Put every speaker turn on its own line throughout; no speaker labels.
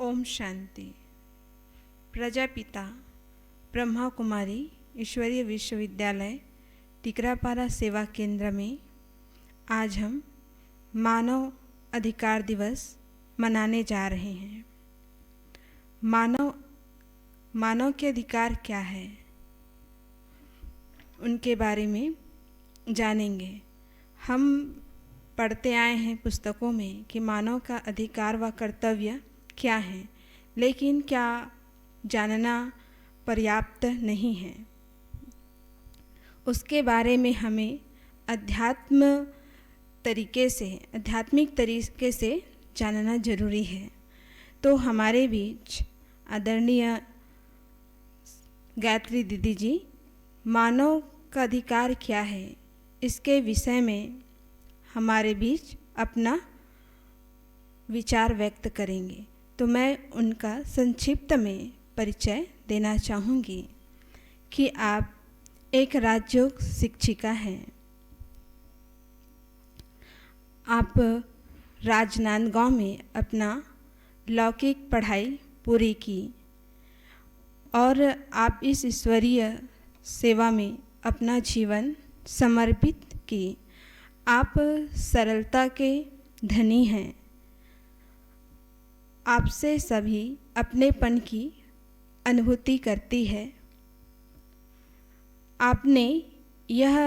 ओम शांति। प्रजापिता ब्रह्मा कुमारी ईश्वरीय विश्वविद्यालय टिकरापारा सेवा केंद्र में आज हम मानव अधिकार दिवस मनाने जा रहे हैं। मानव के अधिकार क्या है, उनके बारे में जानेंगे। हम पढ़ते आए हैं पुस्तकों में कि मानव का अधिकार व कर्तव्य क्या है, लेकिन क्या जानना पर्याप्त नहीं है। उसके बारे में हमें आध्यात्मिक तरीके से जानना जरूरी है। तो हमारे बीच आदरणीय गायत्री दीदी जी मानव का अधिकार क्या है, इसके विषय में हमारे बीच अपना विचार व्यक्त करेंगे। तो मैं उनका संक्षिप्त में परिचय देना चाहूँगी कि आप एक राजयोग शिक्षिका हैं। आप राजनांदगांव में अपना लौकिक पढ़ाई पूरी की और आप इस ईश्वरीय सेवा में अपना जीवन समर्पित की। आप सरलता के धनी हैं। आपसे सभी अपनेपन की अनुभूति करती है। आपने यह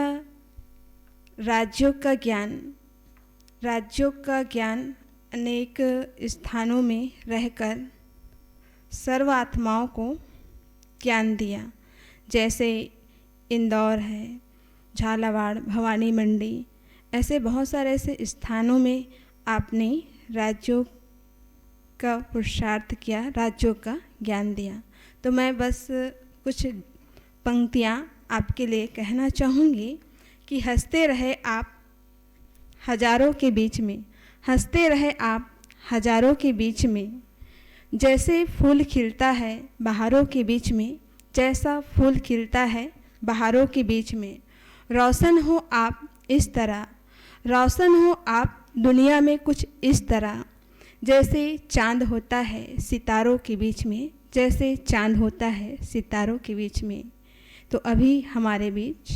राजयोग का ज्ञान अनेक स्थानों में रहकर सर्व आत्माओं को ज्ञान दिया, जैसे इंदौर है, झालावाड़, भवानी मंडी, ऐसे बहुत सारे ऐसे स्थानों में आपने राजयोग का पुरुषार्थ किया, राजयोग का ज्ञान दिया। तो मैं बस कुछ पंक्तियाँ आपके लिए कहना चाहूँगी कि हंसते रहे आप हजारों के बीच में, हंसते रहे आप हजारों के बीच में, जैसे फूल खिलता है बहारों के बीच में, जैसा फूल खिलता है बहारों के बीच में। रोशन हो आप इस तरह, रोशन हो आप दुनिया में कुछ इस तरह, जैसे चांद होता है सितारों के बीच में, जैसे चांद होता है सितारों के बीच में। तो अभी हमारे बीच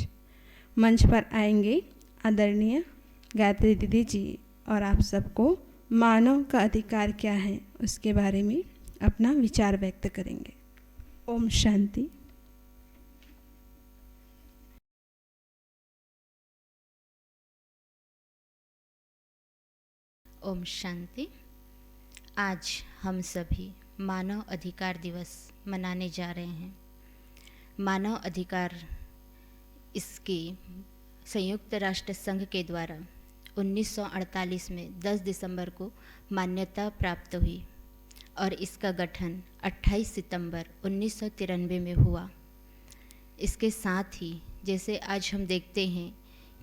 मंच पर आएंगे आदरणीय गायत्री दीदी जी और आप सबको मानव का अधिकार क्या है उसके बारे में अपना विचार व्यक्त करेंगे। ओम शांति।
ओम शांति। आज हम सभी मानव अधिकार दिवस मनाने जा रहे हैं। मानव अधिकार इसकी संयुक्त राष्ट्र संघ के द्वारा 1948 में 10 दिसंबर को मान्यता प्राप्त हुई और इसका गठन 28 सितंबर 1993 में हुआ। इसके साथ ही जैसे आज हम देखते हैं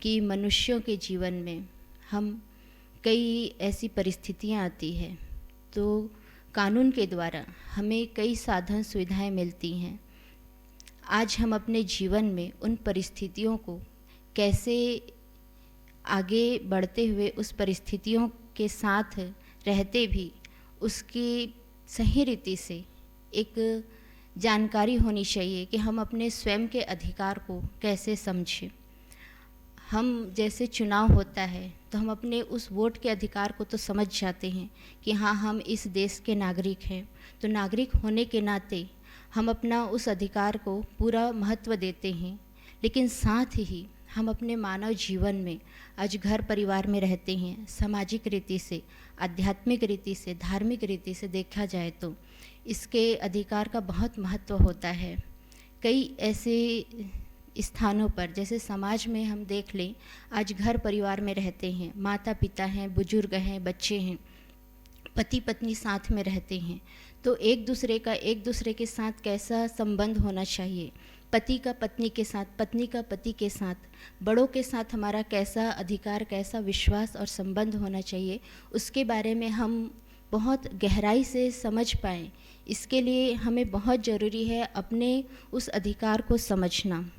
कि मनुष्यों के जीवन में हम कई ऐसी परिस्थितियां आती हैं, तो कानून के द्वारा हमें कई साधन सुविधाएं मिलती हैं। आज हम अपने जीवन में उन परिस्थितियों को कैसे आगे बढ़ते हुए उस परिस्थितियों के साथ रहते भी उसकी सही रीति से एक जानकारी होनी चाहिए कि हम अपने स्वयं के अधिकार को कैसे समझें। हम जैसे चुनाव होता है तो हम अपने उस वोट के अधिकार को तो समझ जाते हैं कि हाँ, हम इस देश के नागरिक हैं, तो नागरिक होने के नाते हम अपना उस अधिकार को पूरा महत्व देते हैं। लेकिन साथ ही हम अपने मानव जीवन में आज घर परिवार में रहते हैं, सामाजिक रीति से, आध्यात्मिक रीति से, धार्मिक रीति से देखा जाए तो इसके अधिकार का बहुत महत्व होता है। कई ऐसे स्थानों पर जैसे समाज में हम देख लें, आज घर परिवार में रहते हैं, माता पिता हैं, बुजुर्ग हैं, बच्चे हैं, पति पत्नी साथ में रहते हैं, तो एक दूसरे के साथ कैसा संबंध होना चाहिए, पति का पत्नी के साथ, पत्नी का पति के साथ, बड़ों के साथ हमारा कैसा अधिकार, कैसा विश्वास और संबंध होना चाहिए, उसके बारे में हम बहुत गहराई से समझ पाएँ। इसके लिए हमें बहुत ज़रूरी है अपने उस अधिकार को समझना।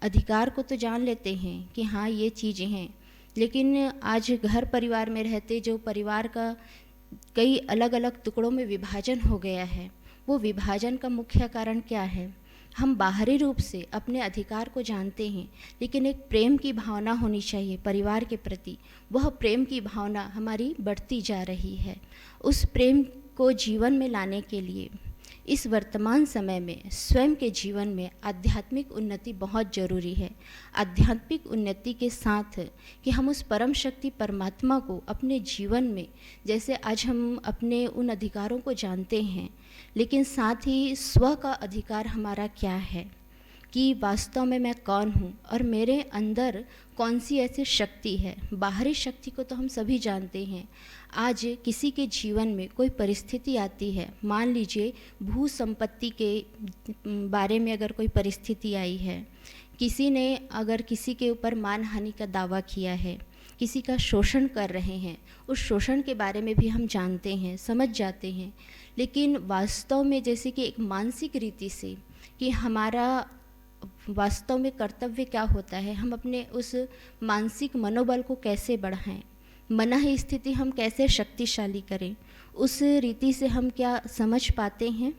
अधिकार को तो जान लेते हैं कि हाँ ये चीज़ें हैं, लेकिन आज घर परिवार में रहते जो परिवार का कई अलग अलग टुकड़ों में विभाजन हो गया है, वो विभाजन का मुख्य कारण क्या है? हम बाहरी रूप से अपने अधिकार को जानते हैं, लेकिन एक प्रेम की भावना होनी चाहिए परिवार के प्रति। वह प्रेम की भावना हमारी बढ़ती जा रही है। उस प्रेम को जीवन में लाने के लिए इस वर्तमान समय में स्वयं के जीवन में आध्यात्मिक उन्नति बहुत ज़रूरी है। आध्यात्मिक उन्नति के साथ कि हम उस परम शक्ति परमात्मा को अपने जीवन में, जैसे आज हम अपने उन अधिकारों को जानते हैं, लेकिन साथ ही स्व का अधिकार हमारा क्या है, कि वास्तव में मैं कौन हूँ और मेरे अंदर कौन सी ऐसी शक्ति है। बाहरी शक्ति को तो हम सभी जानते हैं। आज किसी के जीवन में कोई परिस्थिति आती है, मान लीजिए भू संपत्ति के बारे में अगर कोई परिस्थिति आई है, किसी ने अगर किसी के ऊपर मानहानि का दावा किया है, किसी का शोषण कर रहे हैं, उस शोषण के बारे में भी हम जानते हैं, समझ जाते हैं, लेकिन वास्तव में जैसे कि एक मानसिक रीति से कि हमारा वास्तव में कर्तव्य क्या होता है, हम अपने उस मानसिक मनोबल को कैसे बढ़ाएं, मन स्थिति हम कैसे शक्तिशाली करें, उस रीति से हम क्या समझ पाते हैं।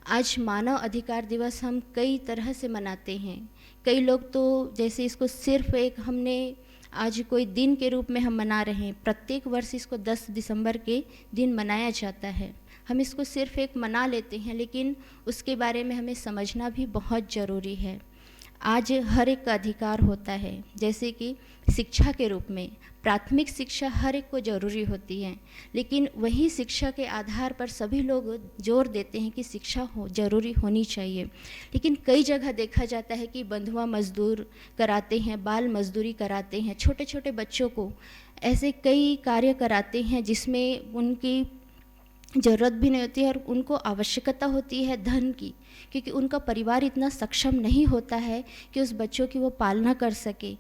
आज मानव अधिकार दिवस हम कई तरह से मनाते हैं। कई लोग तो जैसे इसको सिर्फ एक हमने आज कोई दिन के रूप में हम मना रहे हैं। प्रत्येक वर्ष इसको 10 दिसंबर के दिन मनाया जाता है। हम इसको सिर्फ एक मना लेते हैं, लेकिन उसके बारे में हमें समझना भी बहुत ज़रूरी है। आज हर एक का अधिकार होता है, जैसे कि शिक्षा के रूप में प्राथमिक शिक्षा हर एक को ज़रूरी होती है, लेकिन वही शिक्षा के आधार पर सभी लोग जोर देते हैं कि शिक्षा ज़रूरी होनी चाहिए। लेकिन कई जगह देखा जाता है कि बंधुआ मजदूर कराते हैं, बाल मजदूरी कराते हैं, छोटे छोटे बच्चों को ऐसे कई कार्य कराते हैं जिसमें उनकी ज़रूरत भी नहीं होती है और उनको आवश्यकता होती है धन की, क्योंकि उनका परिवार इतना सक्षम नहीं होता है कि उस बच्चों की वो पालना कर सके।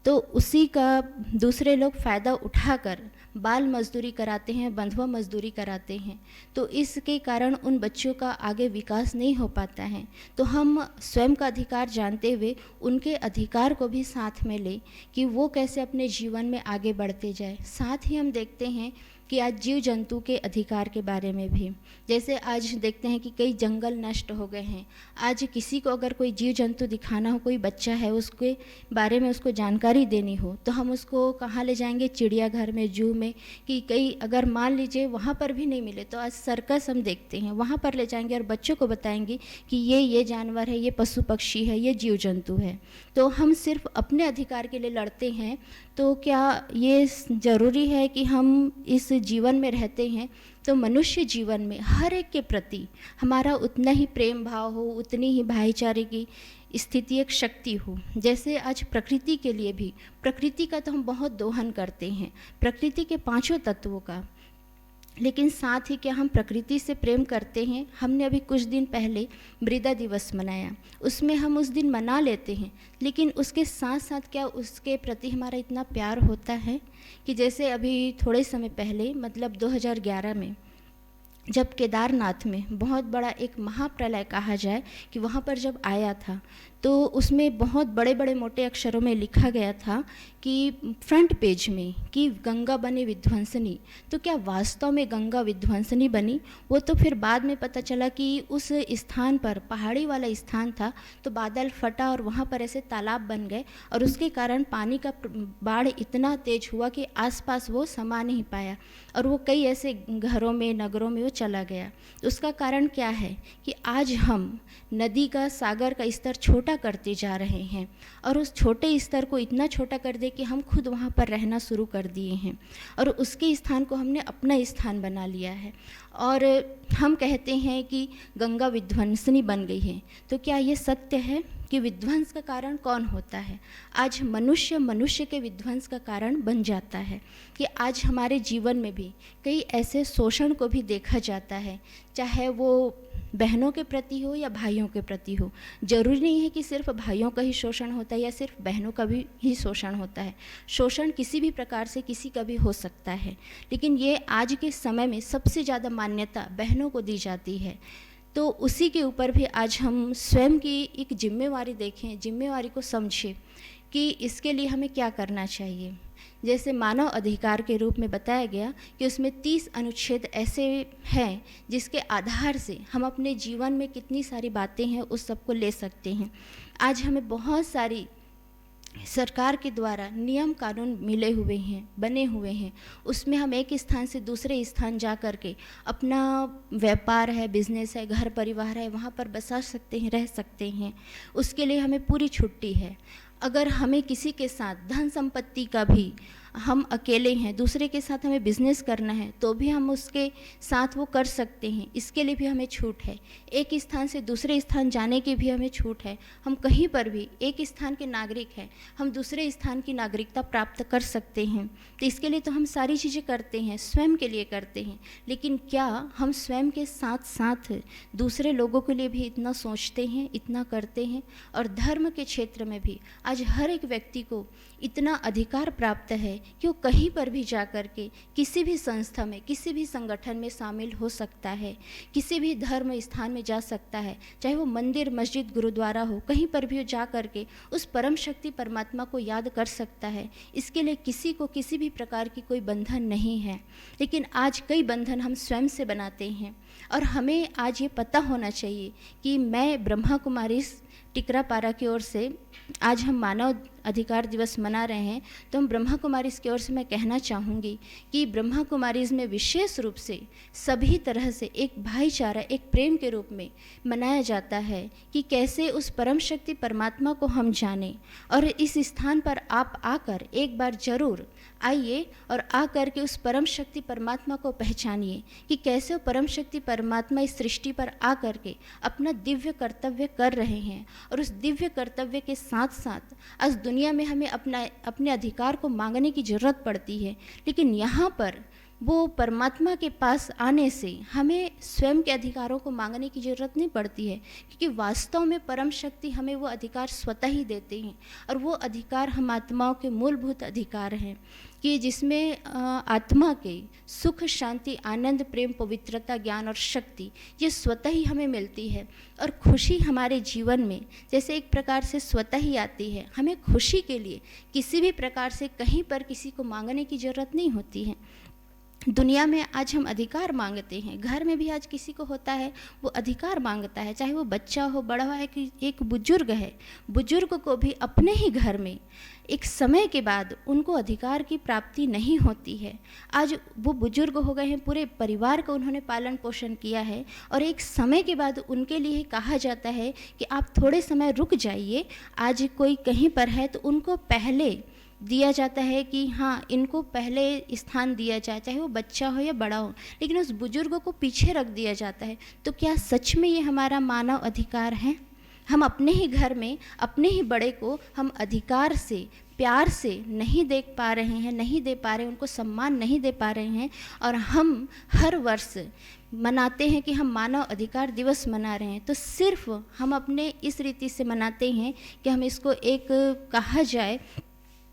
तो उसी का दूसरे लोग फ़ायदा उठाकर बाल मजदूरी कराते हैं, बंधुआ मजदूरी कराते हैं, तो इसके कारण उन बच्चों का आगे विकास नहीं हो पाता है। तो हम स्वयं का अधिकार जानते हुए उनके अधिकार को भी साथ में लें कि वो कैसे अपने जीवन में आगे बढ़ते जाए। साथ ही हम देखते हैं कि आज जीव जंतु के अधिकार के बारे में भी, जैसे आज देखते हैं कि कई जंगल नष्ट हो गए हैं। आज किसी को अगर कोई जीव जंतु दिखाना हो, कोई बच्चा है उसके बारे में उसको जानकारी देनी हो, तो हम उसको कहाँ ले जाएंगे? चिड़ियाघर में, जू में, कि कई अगर मान लीजिए वहाँ पर भी नहीं मिले तो आज सर्कस हम देखते हैं, वहाँ पर ले जाएंगे और बच्चों को बताएंगे कि ये जानवर है, ये पशु पक्षी है, ये जीव जंतु है। तो हम सिर्फ अपने अधिकार के लिए लड़ते हैं, तो क्या ये ज़रूरी है कि हम इस जीवन में रहते हैं तो मनुष्य जीवन में हर एक के प्रति हमारा उतना ही प्रेम भाव हो, उतनी ही भाईचारे की स्थिति, एक शक्ति हो। जैसे आज प्रकृति के लिए भी, प्रकृति का तो हम बहुत दोहन करते हैं, प्रकृति के 5 तत्वों का, लेकिन साथ ही क्या हम प्रकृति से प्रेम करते हैं? हमने अभी कुछ दिन पहले मृदा दिवस मनाया, उसमें हम उस दिन मना लेते हैं, लेकिन उसके साथ साथ क्या उसके प्रति हमारा इतना प्यार होता है कि जैसे अभी थोड़े समय पहले, मतलब 2011 में, जब केदारनाथ में बहुत बड़ा एक महाप्रलय कहा जाए कि वहाँ पर जब आया था, तो उसमें बहुत बड़े बड़े मोटे अक्षरों में लिखा गया था कि फ्रंट पेज में कि गंगा बनी विध्वंसनी। तो क्या वास्तव में गंगा विध्वंसनी बनी? वो तो फिर बाद में पता चला कि उस स्थान पर पहाड़ी वाला स्थान था, तो बादल फटा और वहाँ पर ऐसे तालाब बन गए और उसके कारण पानी का बाढ़ इतना तेज हुआ कि आसपास वो समा नहीं पाया और वो कई ऐसे घरों में, नगरों में वो चला गया। तो उसका कारण क्या है कि आज हम नदी का, सागर का स्तर छोटा करते जा रहे हैं और उस छोटे स्तर को इतना छोटा कर दे कि हम खुद वहाँ पर रहना शुरू कर दिए हैं और उसके स्थान को हमने अपना स्थान बना लिया है और हम कहते हैं कि गंगा विध्वंसनी बन गई है। तो क्या ये सत्य है कि विध्वंस का कारण कौन होता है? आज मनुष्य के विध्वंस का कारण बन जाता है कि आज हमारे जीवन में भी कई ऐसे शोषण को भी देखा जाता है, चाहे वो बहनों के प्रति हो या भाइयों के प्रति हो। जरूरी नहीं है कि सिर्फ भाइयों का ही शोषण होता है या सिर्फ बहनों का भी ही शोषण होता है। शोषण किसी भी प्रकार से किसी का भी हो सकता है, लेकिन ये आज के समय में सबसे ज़्यादा मान्यता बहनों को दी जाती है। तो उसी के ऊपर भी आज हम स्वयं की एक जिम्मेवारी देखें, जिम्मेवारी को समझें कि इसके लिए हमें क्या करना चाहिए। जैसे मानव अधिकार के रूप में बताया गया कि उसमें 30 अनुच्छेद ऐसे हैं जिसके आधार से हम अपने जीवन में कितनी सारी बातें हैं उस सबको ले सकते हैं। आज हमें बहुत सारी सरकार के द्वारा नियम कानून मिले हुए हैं, बने हुए हैं, उसमें हम एक स्थान से दूसरे स्थान जा कर के अपना व्यापार है, बिजनेस है, घर परिवार है, वहाँ पर बसा सकते हैं, रह सकते हैं। उसके लिए हमें पूरी छुट्टी है। अगर हमें किसी के साथ धन संपत्ति का भी, हम अकेले हैं, दूसरे के साथ हमें बिजनेस करना है तो भी हम उसके साथ वो कर सकते हैं, इसके लिए भी हमें छूट है। एक स्थान से दूसरे स्थान जाने की भी हमें छूट है। हम कहीं पर भी, एक स्थान के नागरिक हैं, हम दूसरे स्थान की नागरिकता प्राप्त कर सकते हैं। तो इसके लिए तो हम सारी चीज़ें करते हैं, स्वयं के लिए करते हैं, लेकिन क्या हम स्वयं के साथ साथ दूसरे लोगों के लिए भी इतना सोचते हैं, इतना करते हैं? और धर्म के क्षेत्र में भी आज हर एक व्यक्ति को इतना अधिकार प्राप्त है कि वो कहीं पर भी जा कर के किसी भी संस्था में, किसी भी संगठन में शामिल हो सकता है, किसी भी धर्म स्थान में जा सकता है, चाहे वो मंदिर, मस्जिद, गुरुद्वारा हो, कहीं पर भी वो जा कर के उस परम शक्ति परमात्मा को याद कर सकता है। इसके लिए किसी को किसी भी प्रकार की कोई बंधन नहीं है। लेकिन आज कई बंधन हम स्वयं से बनाते हैं और हमें आज ये पता होना चाहिए कि मैं ब्रह्मा कुमारी टिकरापारा की ओर से आज हम मानव अधिकार दिवस मना रहे हैं, तो हम ब्रह्मा कुमारीज़ की ओर से मैं कहना चाहूँगी कि ब्रह्मा कुमारीज़ में विशेष रूप से सभी तरह से एक भाईचारा, एक प्रेम के रूप में मनाया जाता है कि कैसे उस परम शक्ति परमात्मा को हम जानें। और इस स्थान पर आप आकर एक बार ज़रूर आइए और आकर के उस परम शक्ति परमात्मा को पहचानिए कि कैसे वो परम शक्ति परमात्मा इस सृष्टि पर आकर के अपना दिव्य कर्तव्य कर रहे हैं। और उस दिव्य कर्तव्य के साथ साथ आज दुनिया में हमें अपने अधिकार को मांगने की ज़रूरत पड़ती है, लेकिन यहाँ पर वो परमात्मा के पास आने से हमें स्वयं के अधिकारों को मांगने की ज़रूरत नहीं पड़ती है, क्योंकि वास्तव में परम शक्ति हमें वो अधिकार स्वतः ही देते हैं। और वो अधिकार हम आत्माओं के मूलभूत अधिकार हैं कि जिसमें आत्मा के सुख, शांति, आनंद, प्रेम, पवित्रता, ज्ञान और शक्ति ये स्वतः ही हमें मिलती है। और खुशी हमारे जीवन में जैसे एक प्रकार से स्वतः ही आती है। हमें खुशी के लिए किसी भी प्रकार से कहीं पर किसी को मांगने की ज़रूरत नहीं होती है। दुनिया में आज हम अधिकार मांगते हैं, घर में भी आज किसी को होता है वो अधिकार मांगता है, चाहे वो बच्चा हो, बड़ा है, कि एक बुजुर्ग है, बुजुर्ग को भी अपने ही घर में एक समय के बाद उनको अधिकार की प्राप्ति नहीं होती है। आज वो बुजुर्ग हो गए हैं, पूरे परिवार का उन्होंने पालन पोषण किया है और एक समय के बाद उनके लिए कहा जाता है कि आप थोड़े समय रुक जाइए, आज कोई कहीं पर है तो उनको पहले दिया जाता है कि हाँ इनको पहले स्थान दिया जाए, चाहे वो बच्चा हो या बड़ा हो, लेकिन उस बुजुर्ग को पीछे रख दिया जाता है। तो क्या सच में ये हमारा मानव अधिकार है? हम अपने ही घर में अपने ही बड़े को हम अधिकार से, प्यार से नहीं देख पा रहे हैं, नहीं दे पा रहे हैं, उनको सम्मान नहीं दे पा रहे हैं। और हम हर वर्ष मनाते हैं कि हम मानव अधिकार दिवस मना रहे हैं, तो सिर्फ हम अपने इस रीति से मनाते हैं कि हम इसको एक कहा जाए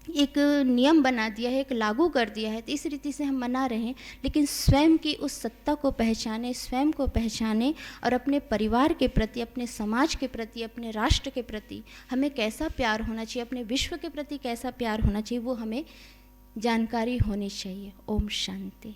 एक नियम बना दिया है, एक लागू कर दिया है, तो इस रीति से हम मना रहे हैं। लेकिन स्वयं की उस सत्ता को पहचाने, स्वयं को पहचाने और अपने परिवार के प्रति, अपने समाज के प्रति, अपने राष्ट्र के प्रति हमें कैसा प्यार होना चाहिए, अपने विश्व के प्रति कैसा प्यार होना चाहिए, वो हमें जानकारी होनी चाहिए। ओम शांति।